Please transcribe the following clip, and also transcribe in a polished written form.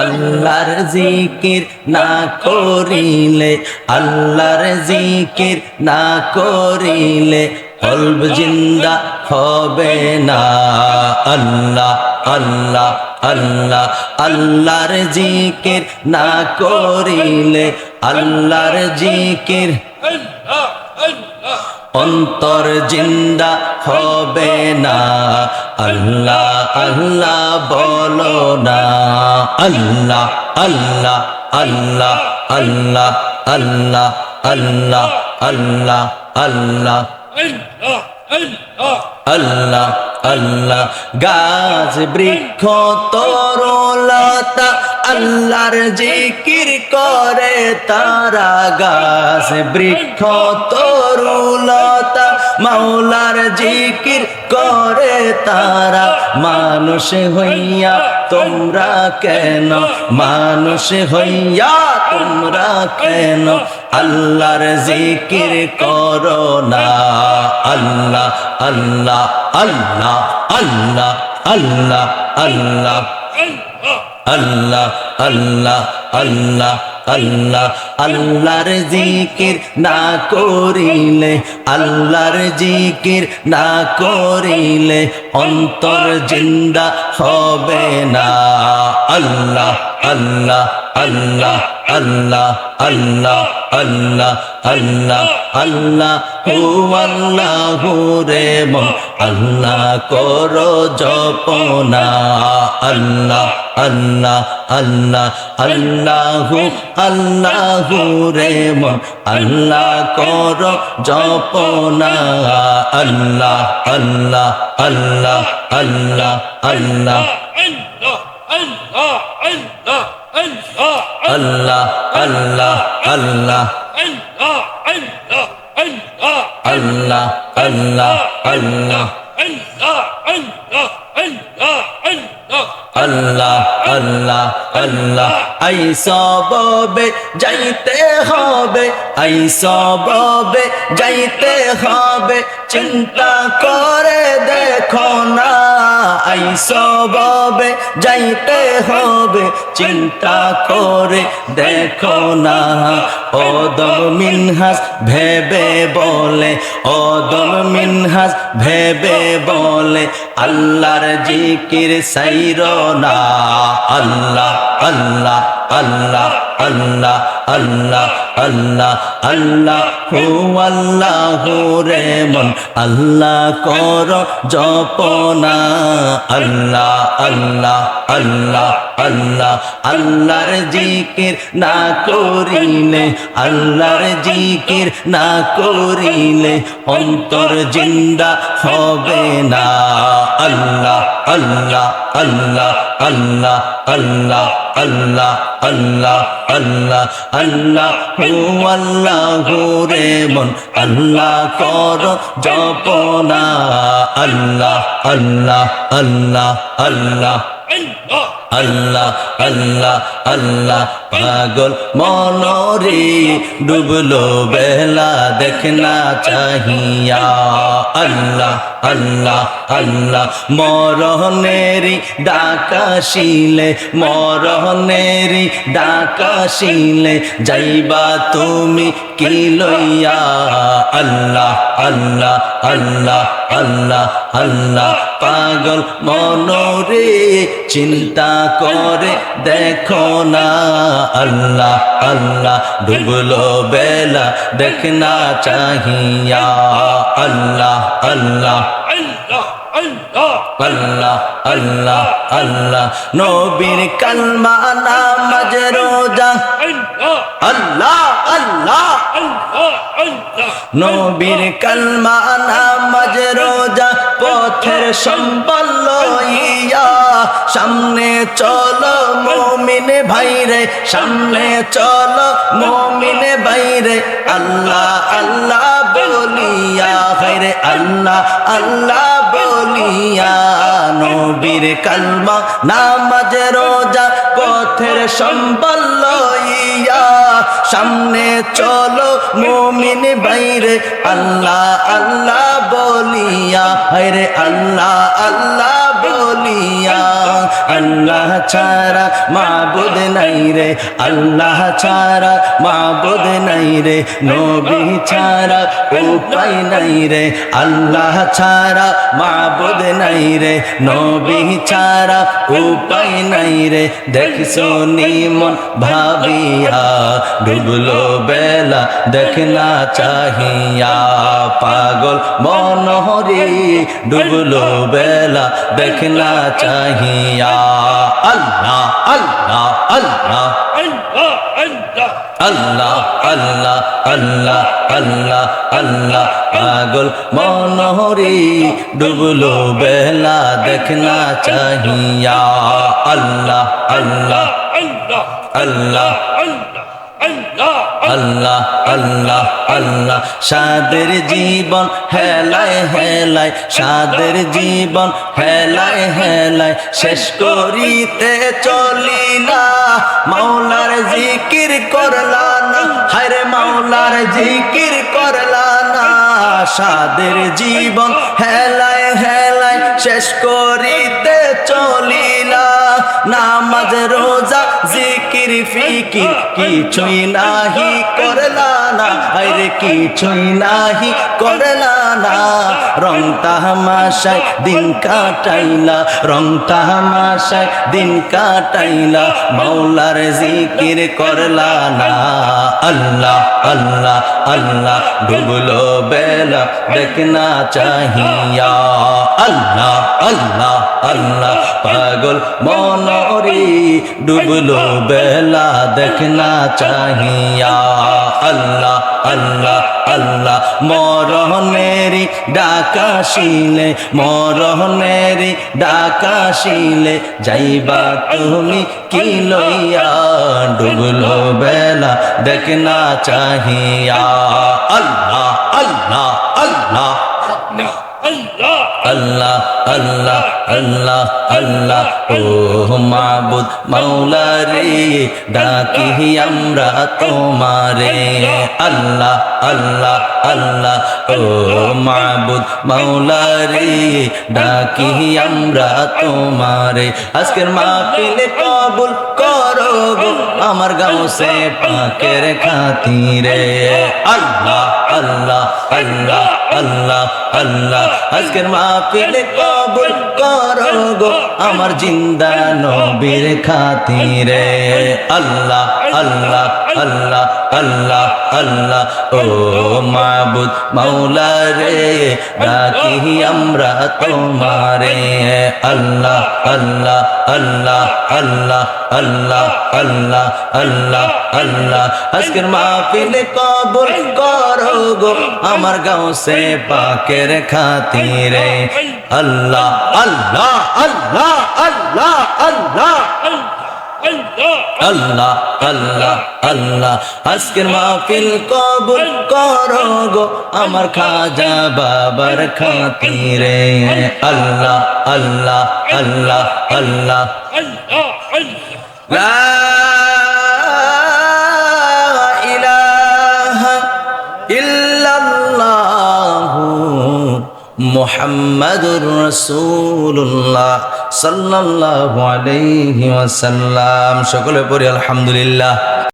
আল্লাহর জিকির না করিলে, আল্লাহর জিকির না করিলে কলব জিন্দা হবে না। আল্লাহ আল্লাহ আল্লাহ আল্লাহর জিকির না করিলে, আল্লাহর জিকির অন্তর জিন্দা হবে না। আল্লাহ আল্লাহ বলো না। আল্লাহ আল্লাহ আল্লাহ আল্লাহ আল্লাহ আল্লাহ আল্লাহ আল্লাহ আল্লাহ আল্লাহ। গাছ বৃক্ষ তরুলতা আল্লাহর জিকির করে তারা। গাছ বৃক্ষ তরুলতা মাওলার জিকির করে তারা। মানুষ হইয়া তোমরা কেন, মানুষ হইয়া তোমরা কেন আল্লাহর জিকির করো না। আল্লাহ আল্লাহ আল্লাহ আল্লাহ আল্লাহ আল্লাহ আল্লাহ আল্লাহ আল্লাহ আল্লাহ। আল্লাহর জিকির না করিলে, আল্লাহর জিকির না করিলে অন্তর জিন্দা হবে না। আল্লাহ আল্লাহ আল্লাহ আল্লাহ আল্লাহ আল্লাহ আল্লাহ আল্লাহ হু আল্লাহু রে মন আল্লাহ করো জপনা। আল্লাহ আল্লাহ আল্লাহ আল্লাহু আল্লাহু রে মন আল্লাহ করো জপনা। আল্লাহ আল্লাহ আল্লাহ আল্লাহ আল্লাহ আল্লাহ আল্লাহ আল্লাহ আল্লাহ আল্লাহ আল্লাহ আল্লাহ আল্লাহ আল্লাহ। আই সববে যাইতে হবে, আই সববে যাইতে হবে, চিন্তা করে দেখো না। আই সববে যাইতে হবে, চিন্তা করে দেখো না। ওদম মিনহাস ভেবে বলে, ওদম মিনহাস ভেবে বলে আল্লাহর জিকির সাইরো না। আল্লাহ আল্লাহ আল্লাহ আল্লাহ আল্লাহ আল্লাহ আল্লাহ হু আল্লাহু রে মন আল্লাহ করো জপনা। আল্লাহ আল্লাহ আল্লাহ আল্লাহ আল্লাহর জিকির না করিলে, আল্লাহর জিকির না করিলে অন্তর জিন্দা হবে না। আল্লাহ আল্লাহ আল্লাহ আল্লাহ আল্লাহ আল্লাহ আল্লাহ আল্লাহ আল্লাহ হু আল্লাহু রে মন আল্লাহ করো জপনা। আল্লাহ আল্লাহ আল্লাহ আল্লাহ আল্লাহ আল্লাহ আল্লাহ। পাগল মনরে ডুবলো বেলা দেখনা চাহিয়া। আল্লাহ আল্লাহ আল্লাহ মরণেরি ডাকাশিলে, মরণেরি ডাকাশিলে যাইবা তুমি কি লইয়া। আল্লাহ আল্লাহ আল্লাহ আল্লাহ আল্লাহ। পাগল মনরে চিন্তা করে দেখো না। আল্লাহ আল্লাহ ডুবলো বেলা দেখনা চাহিয়া। আল্লাহ আল্লাহ আল্লাহ আল্লাহ আল্লাহ। নবীর কালমা নামাজ রোজা আল্লাহ আল্লাহ নবীর কালমা নামাজ রোজা পথের সম্বল লইয়া সামনে চলো মুমিন ভাইরে, সামনে চলো মুমিন ভাইরে। আল্লাহ আল্লাহ বলিয়া ভাইরে, আল্লাহ আল্লাহ বলিয়া। নবীর কালমা নামাজ রোজা পথের সম্বল লইয়া সামনে চলো মুমিন ভাইরে। আল্লাহ আল্লাহ বলিয়া ভাইরে, আল্লাহ আল্লাহ বলিয়া আল্লাহ ছাড়া মাবুদ নাই রে আল্লাহ ছাড়া মাবুদ নাই রে নবী ছাড়া উপায় নাই রে আল্লাহ ছাড়া মাবুদ নাই রে নবী ছাড়া উপায় নাই রে দেখছো নিমন ভাবিয়া ডুবলো বেলা দেখনা চাহিয়া পাগল মনোহরি ডুবলো বেলা দেখনা চাহিয়া আল্লাহ আল্লাহ আল্লাহ আল্লাহ আল্লাহ আল্লাহ আল্লাহ আল্লাহ পাগল মনোহরি ডুবলো বেলা দেখনা চাহিয়া আল্লাহ আল্লাহ আল্লাহ আল্লাহ আল্লাহ আল্লাহ সাদের জীবন হেলায় হেলায় সাদের জীবন হেলায় হেলায় শেষ করিতে চলিলা মাওলার জিকির করলা না হায়রে মাওলার জিকির করলা না সাদের জীবন হেলায় হেলায় শেষ করিতে চলিলা নামাজ রোজা জিকির ফিকির কিছুই নাহি করলা না আরে কিছুই নাহি করলা না রং তামাশায় দিন কাটাইলা রং তামাশায় দিন কাটাইলা মাওলার জিকির করলা না আল্লাহ আল্লাহ আল্লাহ ডুবলো বেলা দেখনা চাহিয়া আল্লাহ আল্লাহ আল্লাহ পাগল মনোহরি ডুবলো বেলা দেখনা চাহিয়া আল্লাহ আল্লাহ আল্লাহ মরণেরি ডাকাশিলে মরণেরি ডাকাশিলে যাইবা তুমি কি লইয়া ডুবলো বেলা দেখনা চাহিয়া আল্লাহ আল্লাহ আল্লাহ আল্লাহ আল্লাহ আল্লাহ আল্লাহ ও মাবুদ মাওলা রে ডাকি আমরা তোমারে আল্লাহ আল্লাহ আল্লাহ ও মাবুদ মাওলা রে ডাকি আমরা তোমারে আজকের মাহফিল কবুল করো গো আমার গাউসে পাকের খাতিরে আল্লাহ আল্লাহ আল্লাহ আল্লাহ আল্লাহ আজকের মাহফিল কবুল করো গো আমার জিন্দা নবীর খাতিরে আল্লাহ আল্লাহ আল্লাহ আল্লাহ আল্লাহ ও মাবুদ মাওলা রে ডাকি আমরা তোমারে আল্লাহ আল্লাহ আল্লাহ আল্লাহ আল্লাহ আল্লাহ আল্লাহ আল্লাহ আজকের মাহফিল কবুল করো গো আমার গাউসে পাকের খাতিরে আল্লাহ আল্লাহ আল্লাহ আল্লাহ আল্লাহ আল্লাহ আল্লাহ আল্লাহ আজকের মাহফিল কবুল করো গো আমার খাজা বাবার খাতিরে আল্লাহ আল্লাহ আল্লাহ আল্লাহ লা ইলাহা ইল্লাল্লাহু মুহাম্মাদুর রাসূলুল্লাহ সাল্লাল্লাহু আলাইহি ওয়াসাল্লাম সকলে পড়ি আলহামদুলিল্লাহ।